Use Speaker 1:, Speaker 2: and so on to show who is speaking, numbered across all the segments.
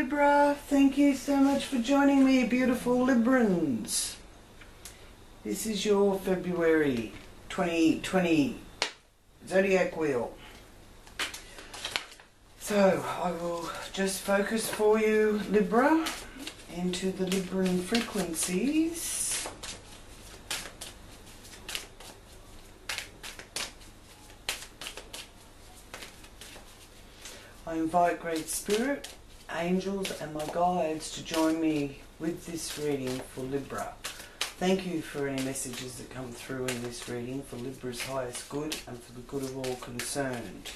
Speaker 1: Libra, thank you so much for joining me, beautiful Librans. This is your February 2020 Zodiac Wheel. So I will just focus for you, Libra, into the Libran frequencies. I invite Great Spirit, angels and my guides to join me with this reading for Libra. Thank you for any messages that come through in this reading for Libra's highest good and for the good of all concerned.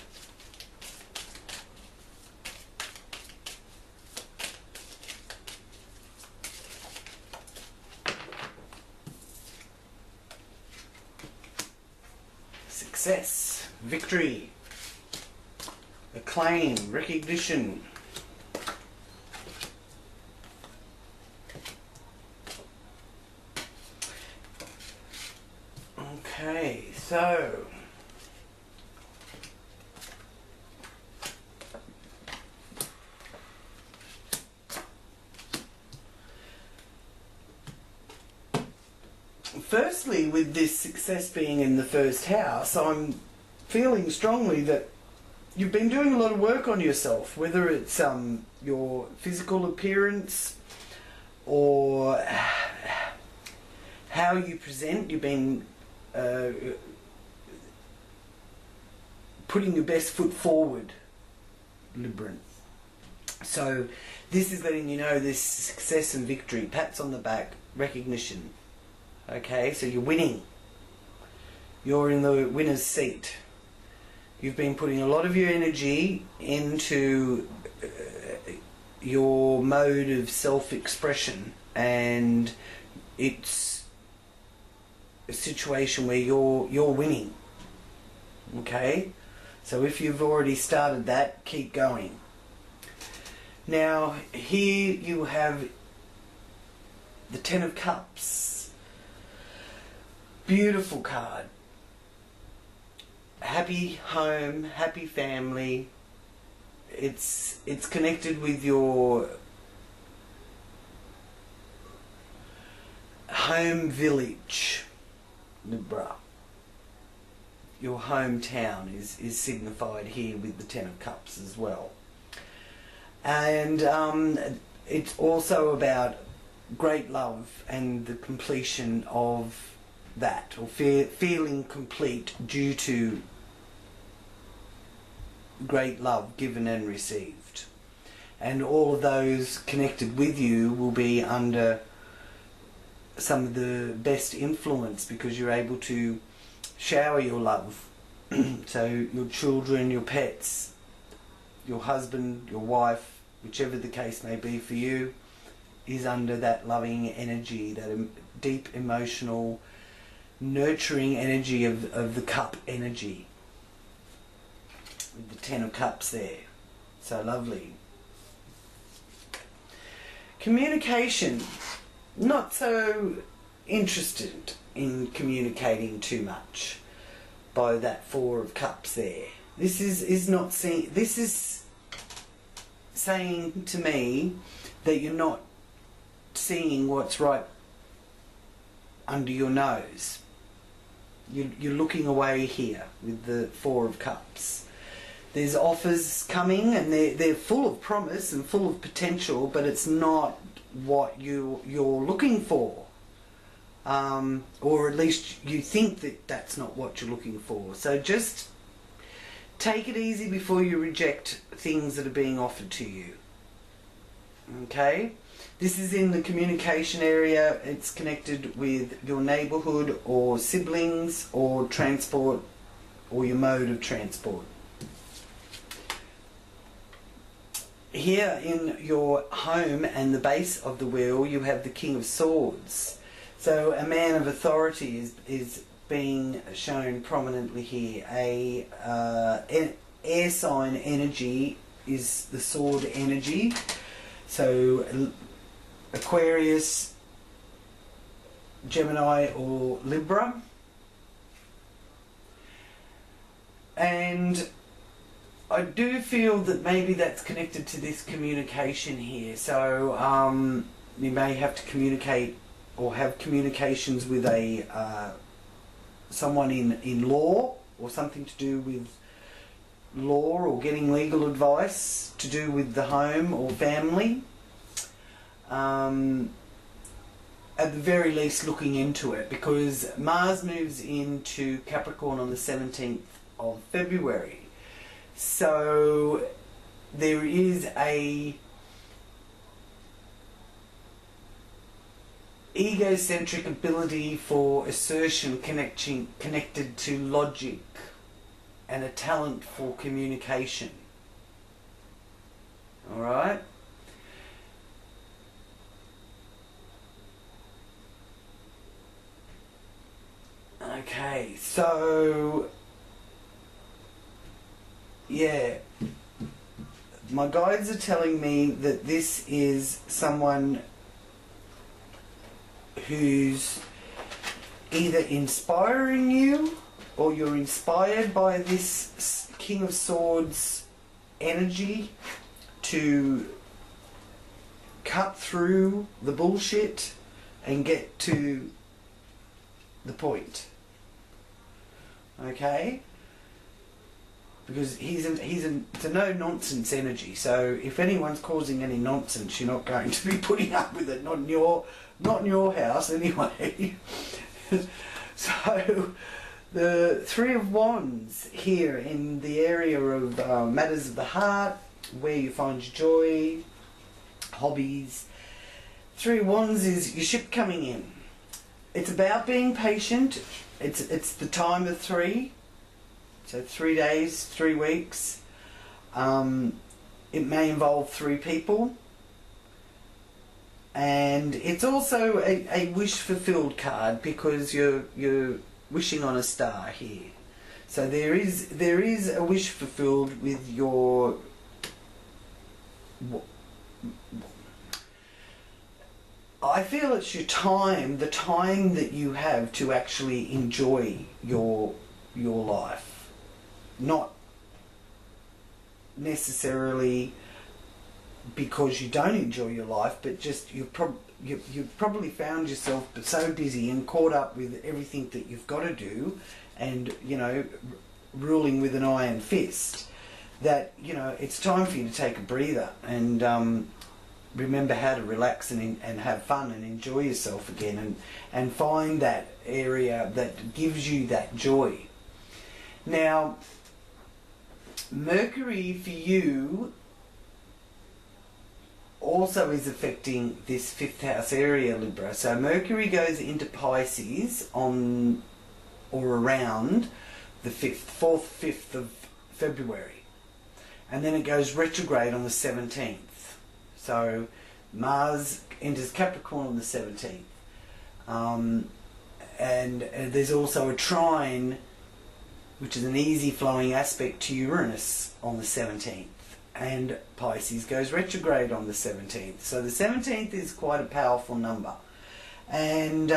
Speaker 1: Success, victory, acclaim, recognition. Okay, so firstly, with this success being in the first house, I'm feeling strongly that you've been doing a lot of work on yourself, whether it's your physical appearance or how you present. You've been putting your best foot forward, Libran. So this is letting you know this success and victory, pats on the back, recognition. Okay, so you're winning. You're in the winner's seat. You've been putting a lot of your energy into your mode of self-expression, and it's a situation where you're winning. Okay, so if you've already started that, keep going. Now here you have the Ten of Cups. Beautiful card. Happy home, happy family. It's connected with your home village, Libra. Your hometown is signified here with the Ten of Cups as well. And it's also about great love and the completion of that, or feeling complete due to great love given and received. And all of those connected with you will be under some of the best influence because you're able to shower your love. So your children, your pets, your husband, your wife, whichever the case may be for you, is under that loving energy, that deep emotional nurturing energy of the cup energy with the Ten of Cups there. So lovely. Communication, not so interested in communicating too much by that Four of Cups there. This is not saying, this is saying to me that you're not seeing what's right under your nose. You're looking away here with the Four of Cups. There's offers coming and they're full of promise and full of potential, but it's not what you're looking for. Or at least you think that that's not what you're looking for. So just take it easy before you reject things that are being offered to you. Okay? This is in the communication area. It's connected with your neighbourhood or siblings or transport or your mode of transport. Here in your home and the base of the wheel you have the King of Swords. So a man of authority is being shown prominently here. Air sign energy is the sword energy. So Aquarius, Gemini or Libra. And I do feel that maybe that's connected to this communication here. So you may have to communicate or have communications with a someone in law, or something to do with law, or getting legal advice to do with the home or family. At the very least, looking into it, because Mars moves into Capricorn on the 17th of February. So there is a egocentric ability for assertion connected to logic, and a talent for communication. Alright? Okay, so yeah, my guides are telling me that this is someone who's either inspiring you, or you're inspired by this King of Swords energy to cut through the bullshit and get to the point. Okay? Because it's a no-nonsense energy. So if anyone's causing any nonsense, you're not going to be putting up with it. Not in your house anyway. So the Three of Wands here in the area of matters of the heart, where you find your joy, hobbies. Three of Wands is your ship coming in. It's about being patient. It's the time of 3. So 3 days, 3 weeks. It may involve 3 people. And it's also a wish fulfilled card, because you're wishing on a star here. So there is a wish fulfilled with your I feel it's your time, the time that you have to actually enjoy your life. Not necessarily because you don't enjoy your life, but just you've probably found yourself so busy and caught up with everything that you've got to do, and ruling with an iron fist, that it's time for you to take a breather and remember how to relax and have fun and enjoy yourself again, and find that area that gives you that joy. Now, Mercury for you also is affecting this 5th house area, Libra. So Mercury goes into Pisces on or around the 4th, 5th of February. And then it goes retrograde on the 17th. So Mars enters Capricorn on the 17th. And there's also a trine, which is an easy flowing aspect to Uranus on the 17th. And Pisces goes retrograde on the 17th. So the 17th is quite a powerful number. And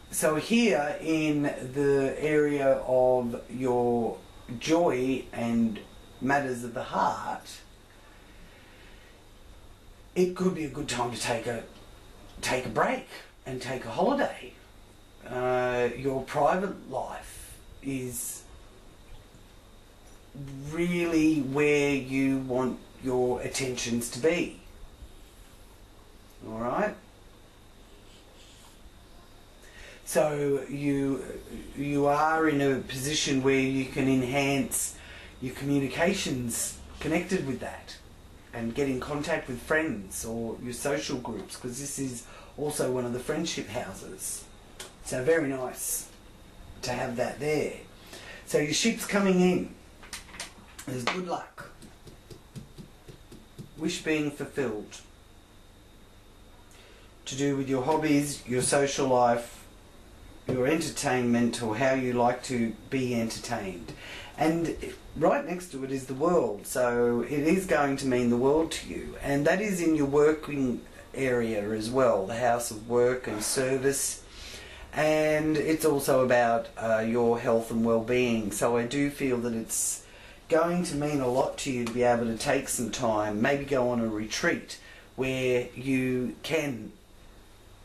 Speaker 1: so here in the area of your joy and matters of the heart, it could be a good time to take a break and take a holiday. Your private life is really where you want your attentions to be. Alright? So you are in a position where you can enhance your communications connected with that, and get in contact with friends or your social groups, because this is also one of the friendship houses. So very nice to have that there. So your ship's coming in. There's good luck. Wish being fulfilled. To do with your hobbies, your social life, your entertainment, or how you like to be entertained. And right next to it is the world, so it is going to mean the world to you. And that is in your working area as well, the house of work and service. And it's also about your health and well-being. So I do feel that it's going to mean a lot to you to be able to take some time, maybe go on a retreat where you can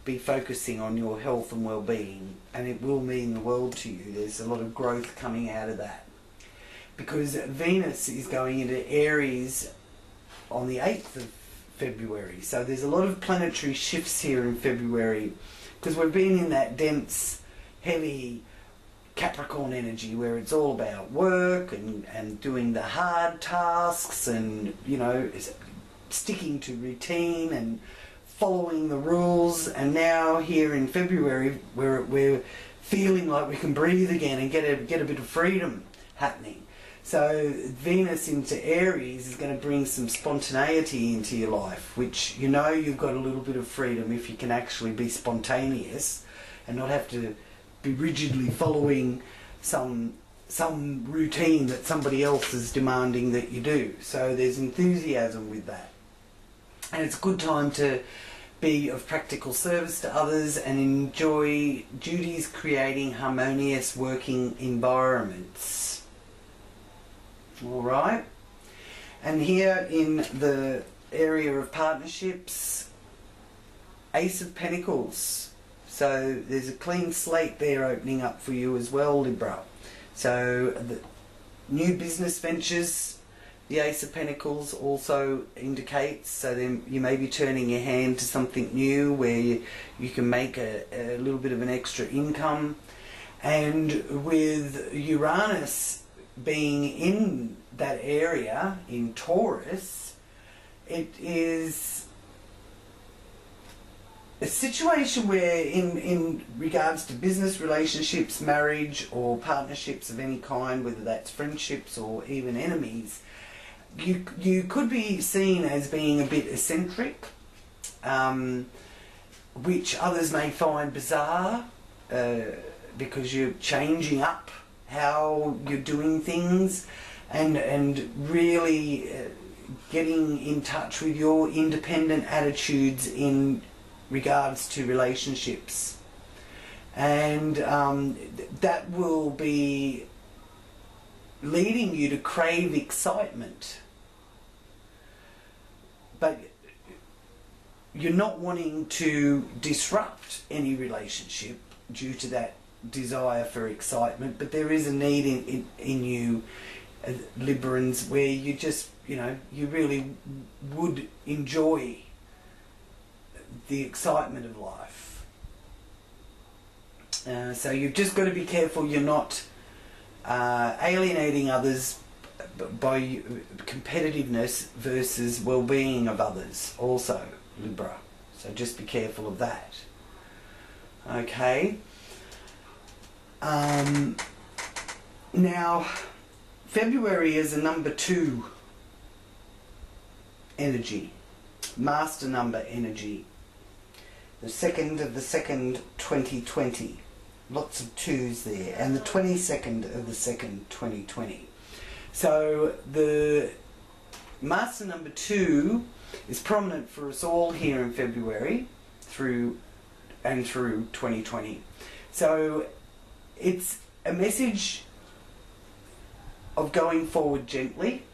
Speaker 1: be focusing on your health and well-being, and it will mean the world to you. There's a lot of growth coming out of that, because Venus is going into Aries on the 8th of February. So there's a lot of planetary shifts here in February, because we've been in that dense, heavy Capricorn energy where it's all about work and doing the hard tasks and, you know, sticking to routine and following the rules. And now here in February we're feeling like we can breathe again and get a bit of freedom happening. So Venus into Aries is going to bring some spontaneity into your life, which, you know, you've got a little bit of freedom if you can actually be spontaneous and not have to be rigidly following some routine that somebody else is demanding that you do. So there's enthusiasm with that. And it's a good time to be of practical service to others and enjoy duties creating harmonious working environments. All right. And here in the area of partnerships, Ace of Pentacles. So there's a clean slate there opening up for you as well, Libra. So the new business ventures, the Ace of Pentacles also indicates. So then you may be turning your hand to something new where you can make a little bit of an extra income. And with Uranus being in that area in Taurus, it is a situation where in regards to business relationships, marriage or partnerships of any kind, whether that's friendships or even enemies, you could be seen as being a bit eccentric, which others may find bizarre, because you're changing up how you're doing things and really getting in touch with your independent attitudes in regards to relationships. And that will be leading you to crave excitement, but you're not wanting to disrupt any relationship due to that desire for excitement. But there is a need in you, Librans, where you just, you know, you really would enjoy the excitement of life. So you've just got to be careful you're not alienating others by competitiveness versus well-being of others also, Libra. So just be careful of that. Okay. Now, February is a number 2 energy, master number energy. The 2nd of the 2nd, 2020. Lots of 2s there. And the 22nd of the 2nd, 2020. So the master number 2 is prominent for us all here in February through 2020. So it's a message of going forward gently,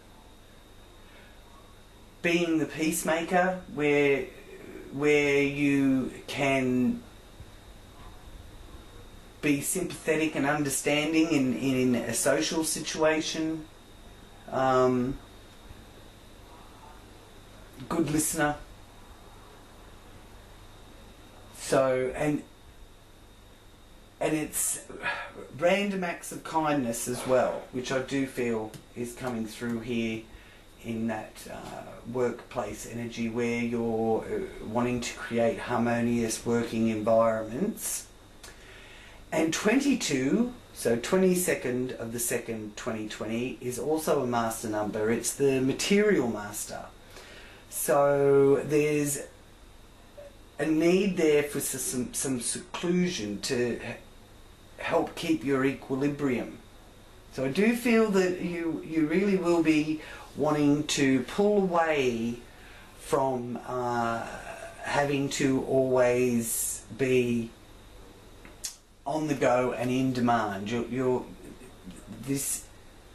Speaker 1: being the peacemaker, where you can be sympathetic and understanding in a social situation, good listener. So and it's random acts of kindness as well, which I do feel is coming through here in that workplace energy where you're wanting to create harmonious working environments. And 22, so 22nd of the 2nd, 2020, is also a master number. It's the material master. So there's a need there for some seclusion to help keep your equilibrium. So I do feel that you really will be wanting to pull away from having to always be on the go and in demand. This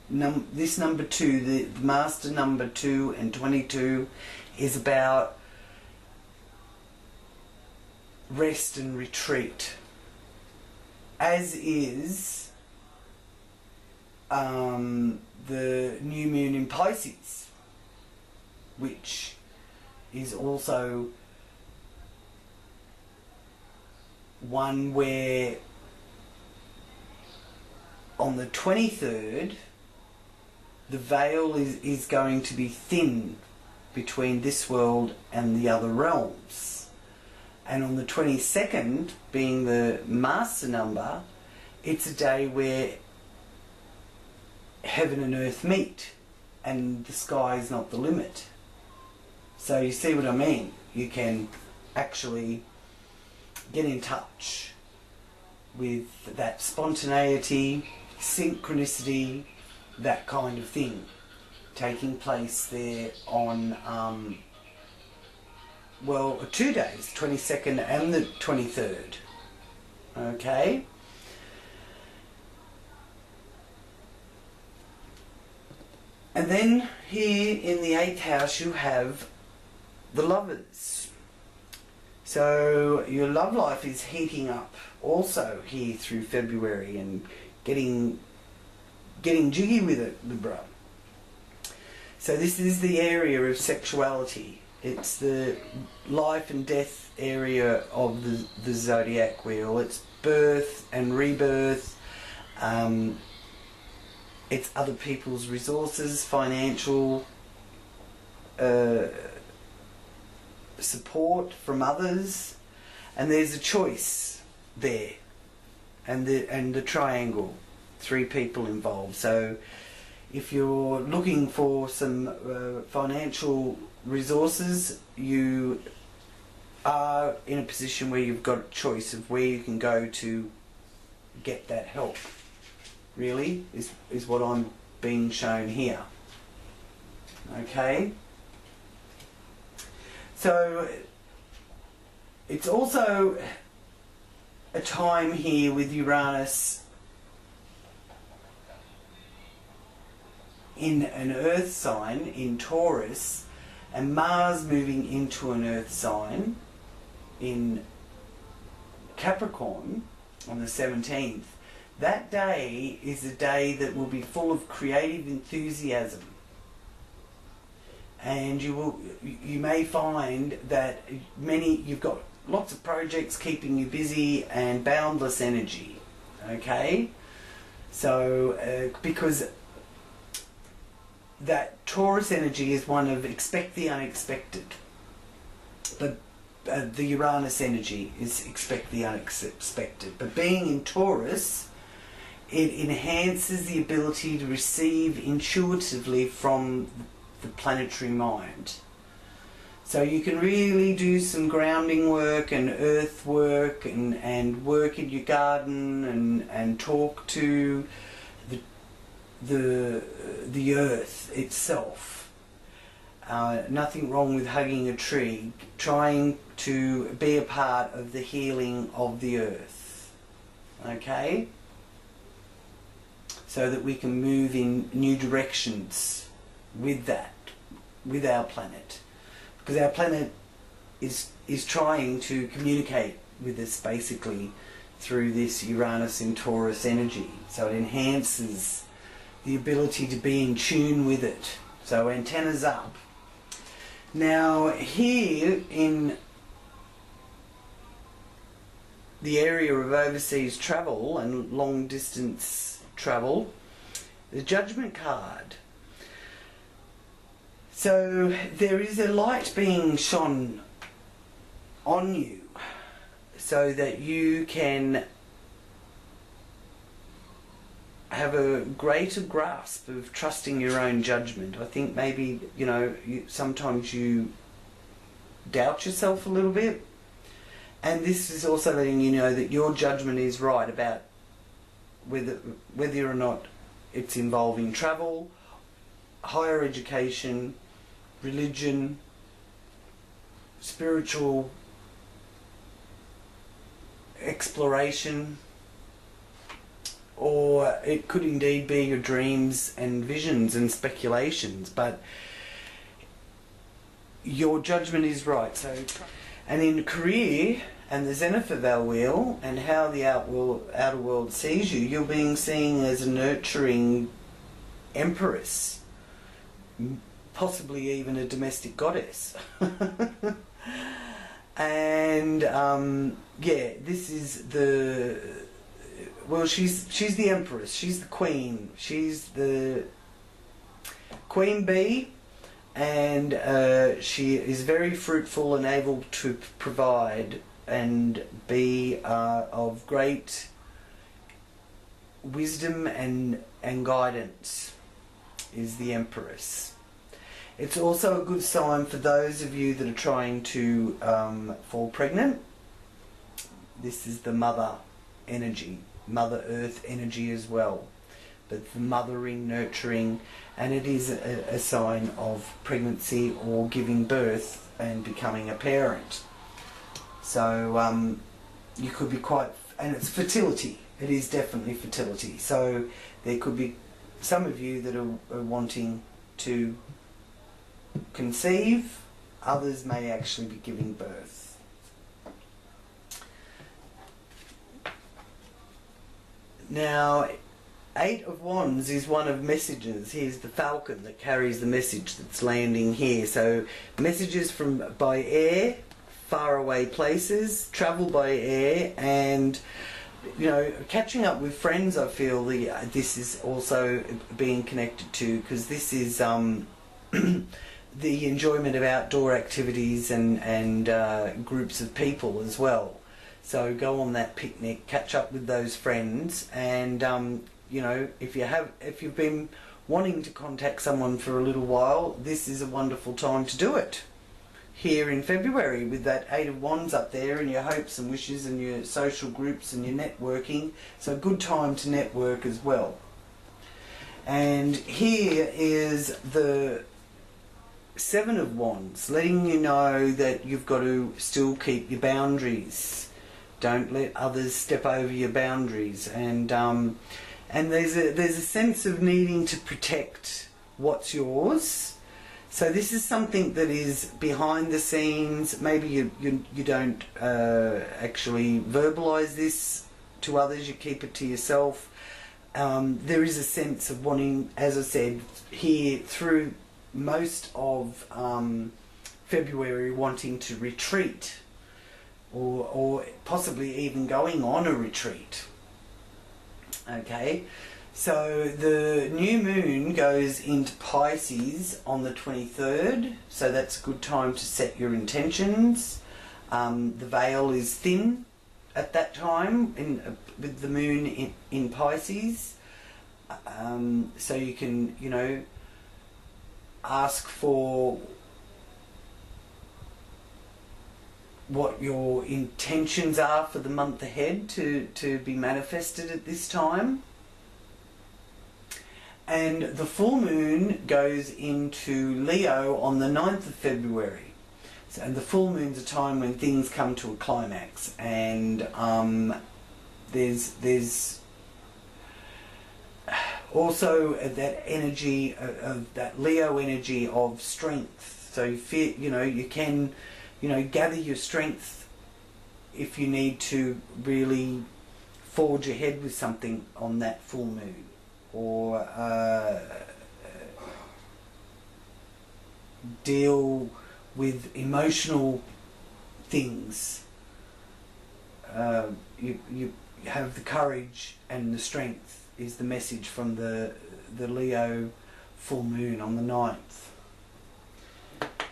Speaker 1: this number 2, the master number 2 and 22, is about rest and retreat, as is the new moon in Pisces, which is also one where on the 23rd the veil is going to be thin between this world and the other realms, and on the 22nd, being the master number, it's a day where heaven and earth meet and the sky is not the limit. So you see what I mean? You can actually get in touch with that spontaneity, synchronicity, that kind of thing taking place there on well, 2 days, 22nd and the 23rd. Okay? And then here in the 8th house you have the Lovers. So your love life is heating up also here through February and getting jiggy with it, Libra. So this is the area of sexuality. It's the life and death area of the zodiac wheel. It's birth and rebirth. It's other people's resources, financial support from others, and there's a choice there, and the triangle, 3 people involved. So if you're looking for some financial resources, you are in a position where you've got a choice of where you can go to get that help, really, is what I'm being shown here. Okay? So it's also a time here with Uranus in an earth sign, in Taurus, and Mars moving into an earth sign in Capricorn on the 17th. That day is a day that will be full of creative enthusiasm, and you may find that you've got lots of projects keeping you busy and boundless energy. Okay, so because that Taurus energy is one of expect the unexpected, but the Uranus energy is expect the unexpected. But being in Taurus, it enhances the ability to receive intuitively from the planetary mind. So you can really do some grounding work and earth work and work in your garden and talk to the earth itself. Nothing wrong with hugging a tree, trying to be a part of the healing of the earth. Okay? So that we can move in new directions with that, with our planet. Because our planet is trying to communicate with us basically through this Uranus and Taurus energy. So it enhances the ability to be in tune with it. So antennas up. Now here in the area of overseas travel and long distance travel, the Judgment card. So there is a light being shone on you so that you can have a greater grasp of trusting your own judgment. I think maybe, sometimes you doubt yourself a little bit, and this is also letting you know that your judgment is right about whether or not it's involving travel, higher education, religion, spiritual exploration, or or it could indeed be your dreams and visions and speculations, but your judgment is right. So, and in career and the zenith of our wheel and how the outer world sees you, you're being seen as a nurturing empress, possibly even a domestic goddess. And yeah, this is the, well, she's the empress, she's the queen, she's the queen bee, and she is very fruitful and able to provide and be of great wisdom and guidance, is the empress. It's also a good sign for those of you that are trying to fall pregnant. This is the mother energy, Mother Earth energy as well. But the mothering, nurturing, and it is a sign of pregnancy or giving birth and becoming a parent. So you could be quite, and it's fertility. It is definitely fertility. So there could be some of you that are wanting to conceive, others may actually be giving birth. Now, 8 of Wands is one of messages. Here's the falcon that carries the message that's landing here. So messages by air, far away places, travel by air, and you know, catching up with friends. I feel this is also being connected to, because this is the enjoyment of outdoor activities and groups of people as well. So go on that picnic, catch up with those friends, and you know, if you've been wanting to contact someone for a little while, this is a wonderful time to do it. Here in February, with that 8 of Wands up there, and your hopes and wishes and your social groups and your networking, so a good time to network as well. And here is the 7 of Wands, letting you know that you've got to still keep your boundaries. Don't let others step over your boundaries. And there's a sense of needing to protect what's yours. So this is something that is behind the scenes. Maybe you don't actually verbalise this to others. You keep it to yourself. There is a sense of wanting, as I said, here through most of February, wanting to retreat, or possibly even going on a retreat. Okay, so the new moon goes into Pisces on the 23rd, so that's a good time to set your intentions. The veil is thin at that time with the moon in Pisces, so you can, you know, ask for what your intentions are for the month ahead to be manifested at this time. And the full moon goes into Leo on the 9th of February. So, and the full moon's a time when things come to a climax, and there's also that energy of that Leo energy of strength. So you feel, you know, you can, you know, gather your strength if you need to really forge ahead with something on that full moon, or deal with emotional things. You have the courage and the strength is the message from the Leo full moon on the 9th.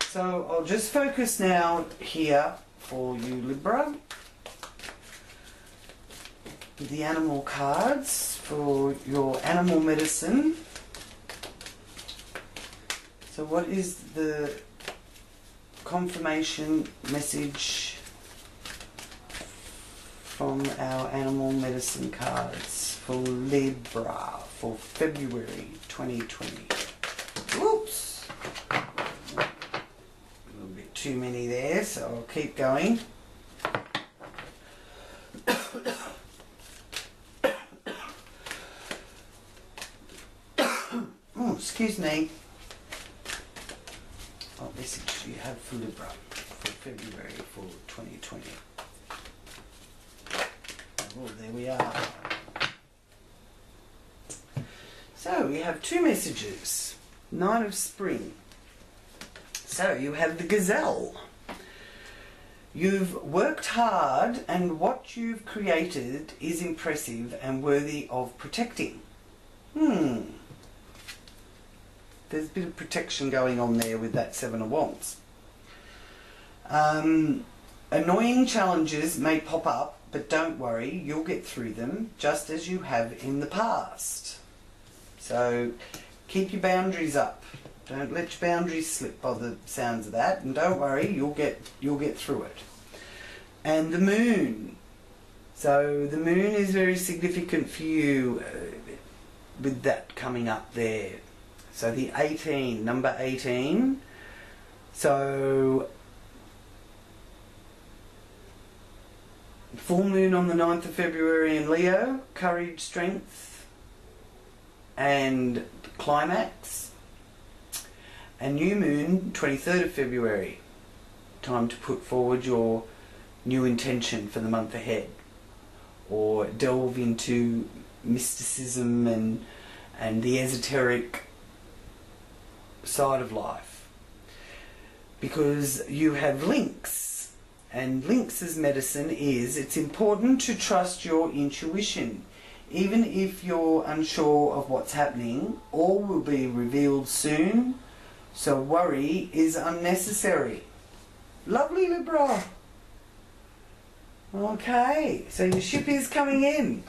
Speaker 1: So I'll just focus now here for you, Libra, with the animal cards for your animal medicine. So what is the confirmation message from our animal medicine cards for Libra for February 2020? Oops! Too many there, so I'll keep going. excuse me. What message do you have for Libra for February for 2020? Oh, there we are. So we have two messages. Nine of Spring. So you have the Gazelle. You've worked hard and what you've created is impressive and worthy of protecting. There's a bit of protection going on there with that Seven of Wands. Annoying challenges may pop up, but don't worry, you'll get through them just as you have in the past. So keep your boundaries up. Don't let your boundaries slip by the sounds of that, and don't worry, you'll get through it. And the Moon. So the Moon is very significant for you with that coming up there. So the 18, number 18. So full moon on the 9th of February in Leo, courage, strength, and climax. And new moon, 23rd of February. Time to put forward your new intention for the month ahead, or delve into mysticism and the esoteric side of life, because you have links, and links as medicine is, it's important to trust your intuition. Even if you're unsure of what's happening, all will be revealed soon, so worry is unnecessary. Lovely, Libra. Okay, so your ship is coming in.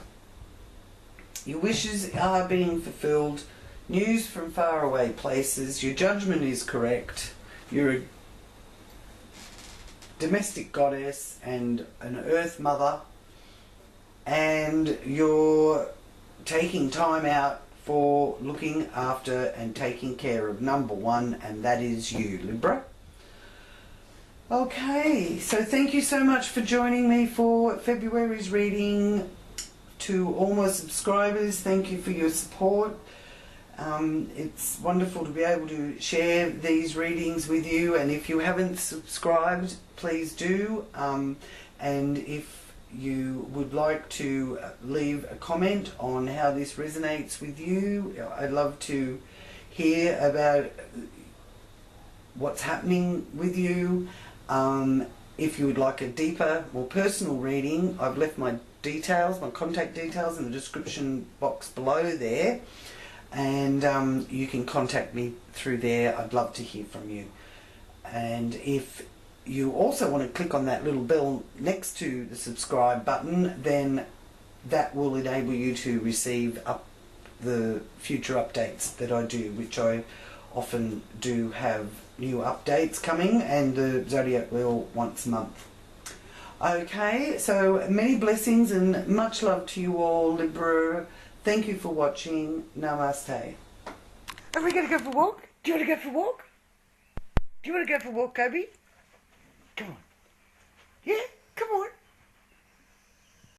Speaker 1: Your wishes are being fulfilled. News from faraway places. Your judgment is correct. You're a domestic goddess and an earth mother. And you're taking time out for looking after and taking care of number one, and that is you, Libra. Okay, so thank you so much for joining me for February's reading. To all my subscribers, thank you for your support. It's wonderful to be able to share these readings with you, and if you haven't subscribed, please do. And if you would like to leave a comment on how this resonates with you, I'd love to hear about what's happening with you. If you would like a deeper, more personal reading, I've left my details, my contact details in the description box below there, and you can contact me through there. I'd love to hear from you. And if you also want to click on that little bell next to the subscribe button, then that will enable you to receive the future updates that I do, which I often do have new updates coming, and the Zodiac Wheel once a month. Okay, so many blessings and much love to you all, Libra. Thank you for watching. Namaste. Are we going to go for a walk? Do you want to go for a walk? Do you want to go for a walk, Kobe? Come on. Yeah?